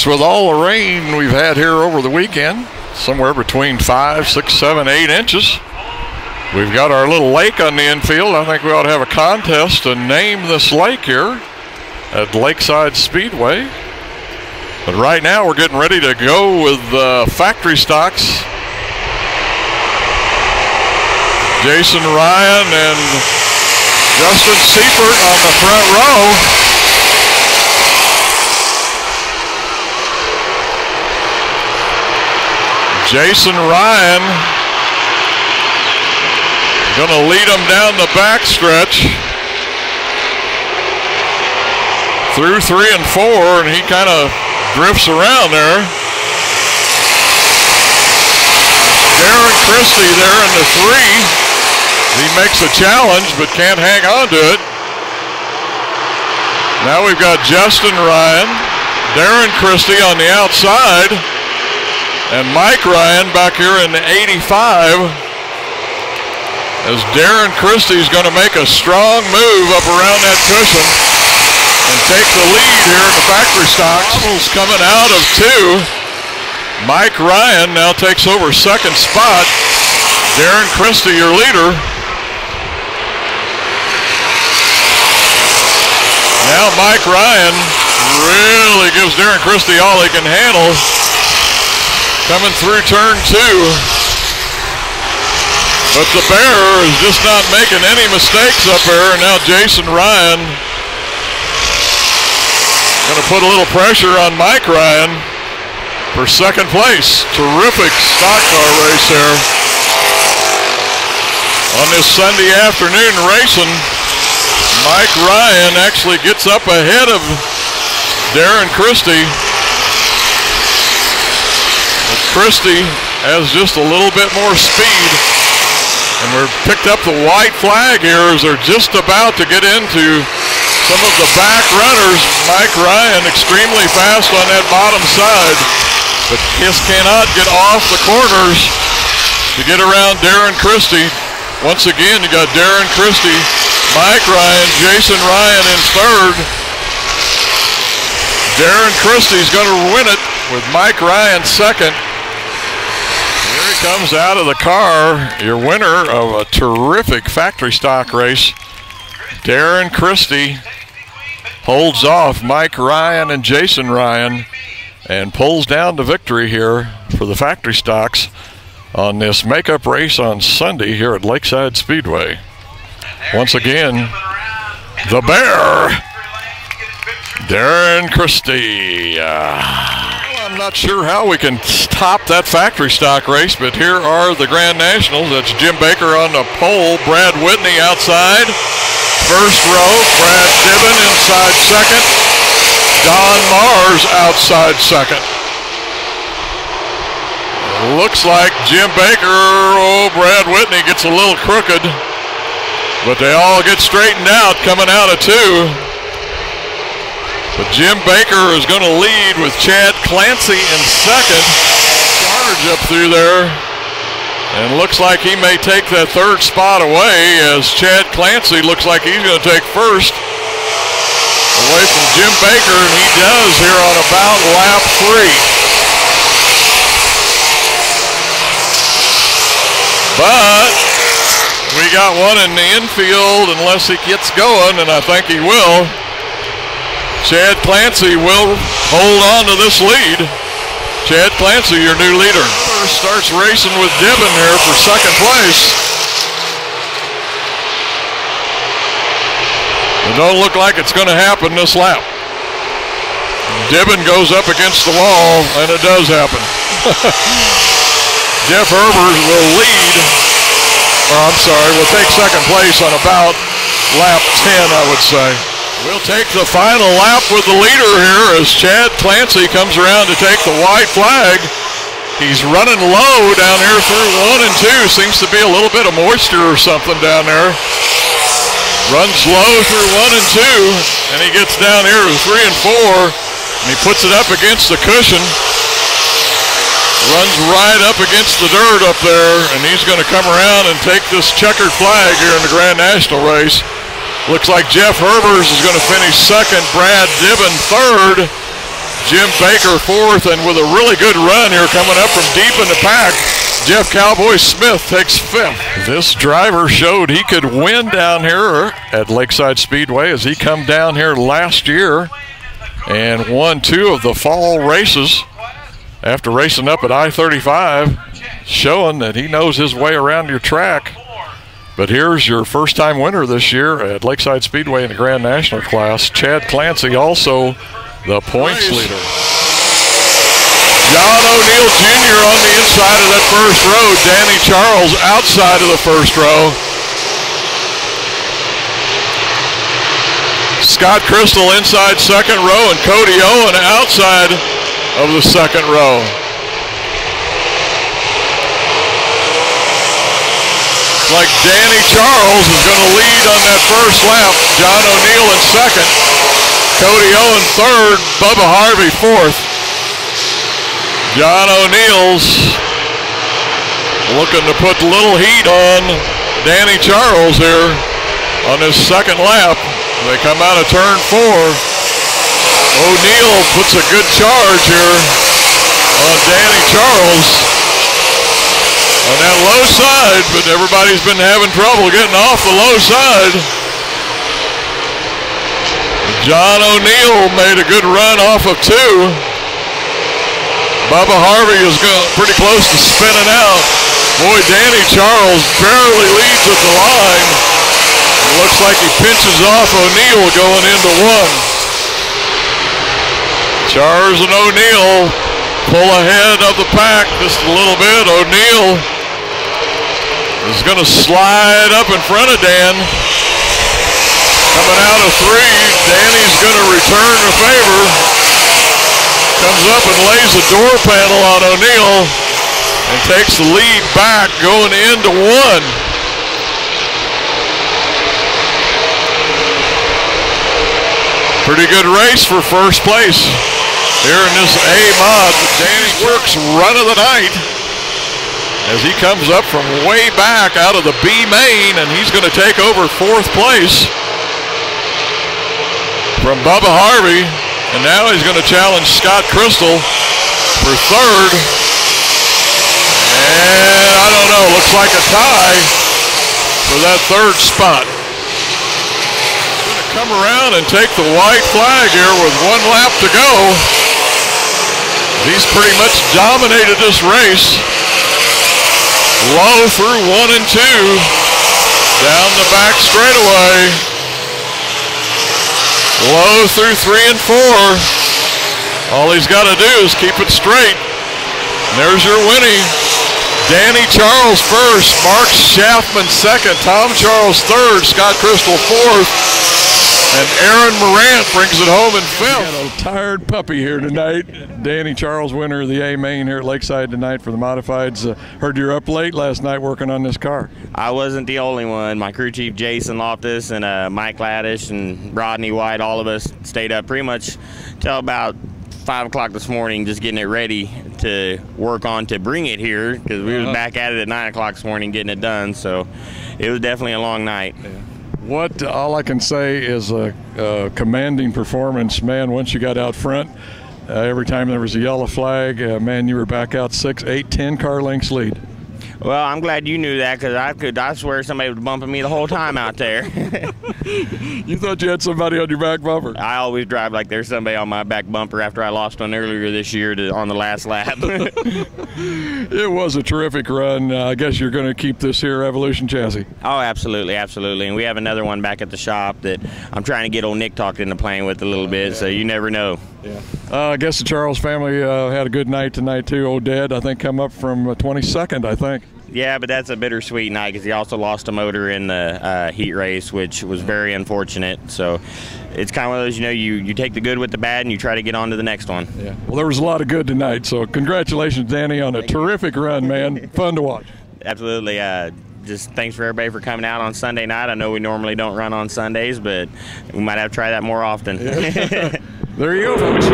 course, with all the rain we've had here over the weekend, somewhere between 5, 6, 7, 8 inches. We've got our little lake on the infield. I think we ought to have a contest to name this lake here at Lakeside Speedway. But right now we're getting ready to go with factory stocks. Jason Ryan and Justin Seifert on the front row. Jason Ryan going to lead them down the backstretch through 3 and 4, and he kind of drifts around there. Darren Christie there in the 3. He makes a challenge but can't hang on to it. Now we've got Justin Ryan, Darren Christie on the outside, and Mike Ryan back here in the 85. As Darren Christie's going to make a strong move up around that cushion and take the lead here in the factory stocks. Coming out of 2. Mike Ryan now takes over second spot. Darren Christie, your leader. Now Mike Ryan really gives Darren Christie all he can handle. Coming through turn 2. But the Bear is just not making any mistakes up there. And now Jason Ryan going to put a little pressure on Mike Ryan for second place. Terrific stock car race there on this Sunday afternoon racing. Mike Ryan actually gets up ahead of Darren Christie. But Christie has just a little bit more speed. And we've picked up the white flag here as they're just about to get into some of the back runners. Mike Ryan extremely fast on that bottom side, but just cannot get off the corners to get around Darren Christie. Once again, you got Darren Christie, Mike Ryan, Jason Ryan in third. Darren Christie's going to win it with Mike Ryan second. Here he comes out of the car, your winner of a terrific factory stock race. Darren Christie holds off Mike Ryan and Jason Ryan and pulls down the victory here for the factory stocks on this makeup race on Sunday here at Lakeside Speedway. Once again, the Bear, Darren Christie. I'm not sure how we can top that factory stock race, but here are the Grand Nationals. That's Jim Baker on the pole, Brad Whitney outside. First row, Brad Dibben inside second. Don Mars outside second. Looks like Jim Baker, Brad Whitney gets a little crooked, but they all get straightened out coming out of 2. But Jim Baker is going to lead with Chad Clancy in second. Charge up through there. And looks like he may take that third spot away as Chad Clancy looks like he's going to take first away from Jim Baker, and he does here on about lap 3. But we got one in the infield unless he gets going, and I think he will. Chad Clancy will hold on to this lead. Chad Clancy, your new leader. Starts racing with Dibben here for second place. It don't look like it's going to happen this lap. Dibben goes up against the wall, and it does happen. Jeff Herbers will lead, or I'm sorry, will take second place on about lap 10, I would say. We'll take the final lap with the leader here as Chad Clancy comes around to take the white flag. He's running low down here through 1 and 2. Seems to be a little bit of moisture or something down there. Runs low through 1 and 2, and he gets down here to 3 and 4, and he puts it up against the cushion. Runs right up against the dirt up there, and he's going to come around and take this checkered flag here in the Grand National race. Looks like Jeff Herbers is going to finish second, Brad Dibben third, Jim Baker fourth, and with a really good run here coming up from deep in the pack, Jeff Cowboy Smith takes fifth. This driver showed he could win down here at Lakeside Speedway as he come down here last year and won 2 of the fall races after racing up at I-35, showing that he knows his way around your track. But here's your first-time winner this year at Lakeside Speedway in the Grand National class, Chad Clancy, also the points leader. John O'Neill Jr. on the inside of that first row, Danny Charles outside of the first row. Scott Crystal inside second row and Cody Owen outside of the second row. Like Danny Charles is going to lead on that first lap. John O'Neill in second. Cody Owen third. Bubba Harvey fourth. John O'Neill's looking to put a little heat on Danny Charles here on his second lap. They come out of turn 4. O'Neill puts a good charge here on Danny Charles on that low side, but everybody's been having trouble getting off the low side. John O'Neill made a good run off of 2. Bubba Harvey is pretty close to spinning out. Boy, Danny Charles barely leads at the line. It looks like he pinches off O'Neill going into 1. Charles and O'Neill pull ahead of the pack just a little bit. O'Neill is going to slide up in front of Dan. Coming out of 3, Danny's going to return the favor. Comes up and lays the door panel on O'Neill and takes the lead back going into 1. Pretty good race for first place here in this A-Mod. Danny works run of the night as he comes up from way back out of the B-Main, and he's going to take over 4th place from Bubba Harvey, and now he's going to challenge Scott Crystal for 3rd. And I don't know, looks like a tie for that 3rd spot. Going to come around and take the white flag here with 1 lap to go. He's pretty much dominated this race. Low through 1 and 2, down the back straightaway. Low through 3 and 4. All he's got to do is keep it straight. And there's your winning. Danny Charles first, Mark Schaffman second, Tom Charles third, Scott Crystal fourth, and Aaron Morant brings it home in 5th. Got a tired puppy here tonight. Danny Charles, winner of the A-Main here at Lakeside tonight for the Modifieds. Heard you were up late last night working on this car. I wasn't the only one. My crew chief Jason Loftus and Mike Laddish and Rodney White, all of us stayed up pretty much till about 5 o'clock this morning, just getting it ready to work on to bring it here, because we was back at it at 9 o'clock this morning getting it done. So it was definitely a long night. Yeah. What all I can say is a commanding performance, man. Once you got out front, every time there was a yellow flag, man, you were back out 6, 8, 10 car lengths lead. Well, I'm glad you knew that, because I swear somebody was bumping me the whole time out there. You thought you had somebody on your back bumper? I always drive like there's somebody on my back bumper after I lost one earlier this year on the last lap. It was a terrific run. I guess you're going to keep this here Evolution chassis. Oh, absolutely, absolutely. And we have another one back at the shop that I'm trying to get old Nick talked into playing with a little bit, so you never know. Yeah. I guess the Charles family had a good night tonight too. Old Dad, I think, come up from 22nd, I think. Yeah, but that's a bittersweet night because he also lost a motor in the heat race, which was very unfortunate. So it's kind of one of those, you take the good with the bad and you try to get on to the next one. Yeah. Well, there was a lot of good tonight, so congratulations, Danny, on a terrific run, man. Fun to watch. Absolutely. Just thanks for everybody for coming out on Sunday night. I know we normally don't run on Sundays, but we might have to try that more often. Yeah. There you go, folks.